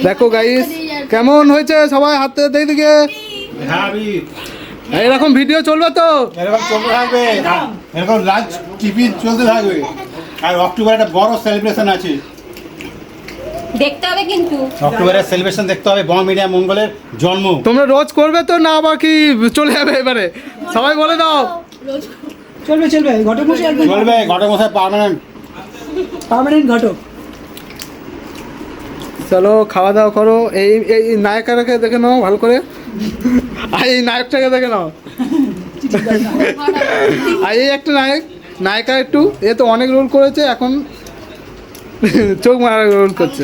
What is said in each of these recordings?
দেখো গাইস কেমন হয়েছে, সবাই হাতে দিকে। এরকম ভিডিও চলবে তো, এরকম চলতে থাকবে, এরকম লাঞ্চ টিফিন চলতে থাকবে। আর অক্টোবরে একটা বড় সেলিব্রেশন আছে, দেখতে হবে কিন্তু অক্টোবরের সেলিব্রেশন দেখতে হবে। বং মিডিয়া মঙ্গলের জন্ম। তোমরা রোজ করবে তো না আবার কি চলে যাবে এবারে? সবাই বলে দাও। চলবে চলবে, ঘটক মশাই একদম চলবে, ঘটক মশাই পার্মানেন্ট ঘটক। চলো খাওয়া দাওয়া করো। এই এই নায়িকাটাকে দেখে নাও ভালো করে, আর এই নায়কটাকে দেখে নাও। আর এই একটা নায়িকা একটু, এ তো অনেক রোল করেছে, এখন চোখ মারা রোল করছে।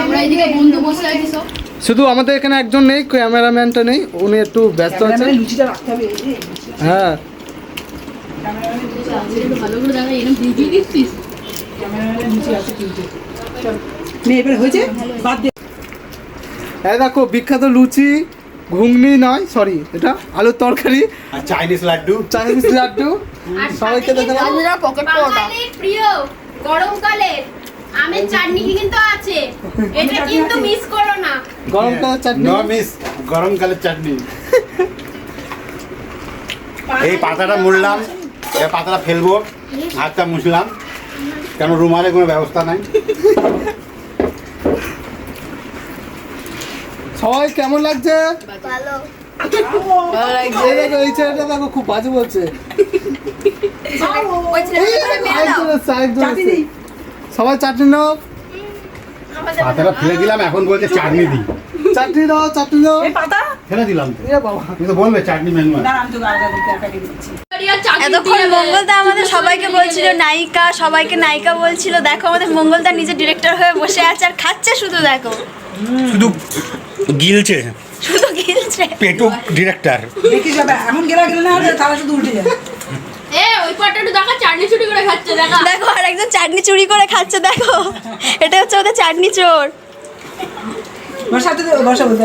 আমরা এদিকে বন্ধু বসে আছি সব। শুধু আমাদের এখানে একজন নেই, ক্যামেরাম্যানটা নেই, উনি একটু ব্যস্ত আছে। ক্যামেরাম্যানে লুচিটা রাখতে হবে। হ্যাঁ ভালো করে দেখা, এরকম ভিডিও দিচ্ছিস। ক্যামেরাম্যানে লুচি আছে তিনটে। চল নে, এবারে হয়েছে, বাদ দে। এই দেখো বিখ্যাত লুচি, ঘুগনি নয় সরি, এটা আলুর তরকারি, আর চাইনিজ লাড্ডু। চাইনিজ লাড্ডু। সবাইকে দেখে নাও। বাঙালির প্রিয় গরমকালে আমের চাটনি কিন্তু আছে, এটা কিন্তু মিস করো না। গরমকালের চাটনি। নো মিস, গরমকালের চাটনি। এই পাতাটা মুড়লাম, এই পাতাটা ফেলবো, হাতটা মুছলাম, কেন রুমালে কোনো ব্যবস্থা নাই। সবাই কেমন লাগছে? ভালো এই দেখো, এই ছেলেটা দেখো খুব বাজে বলছে। ওই ছেলেটা মেরে দাও। চাটনি দিই। সবাই চাটনি নাও, পাতাটা ফেলে দিলাম, এখন বলছে চাটনি দিই। চাটনি দাও, চাটনি দাও। এই পাতা ফেলে দিলাম তো। এ বাবা, কিন্তু বলবে চাটনি মেনু আছে। দাঁড়া, আমি তো আলাদা দিতে প্যাকেট দিচ্ছি। এতক্ষণ মঙ্গলদা আমাদের সবাইকে বলছিল নায়িকা, সবাইকে নায়িকা বলছিল। দেখো আমাদের মঙ্গলদা নিজে ডিরেক্টর হয়ে বসে আছে আর খাচ্ছে শুধু, দেখো শুধু গিলছে, শুধু গিলছে। পেটু ডিরেক্টর। দেখিস বাবা, এমন গেলে না তারা শুধু উল্টে যায়। এ ওই পাটাটা দেখা, চাটনি চুরি করে খাচ্ছে দেখা। দেখো আর একজন চাটনি চুরি করে খাচ্ছে, দেখো এটা হচ্ছে ওদের চাটনি চোর। আমার সাথে বসা বলতে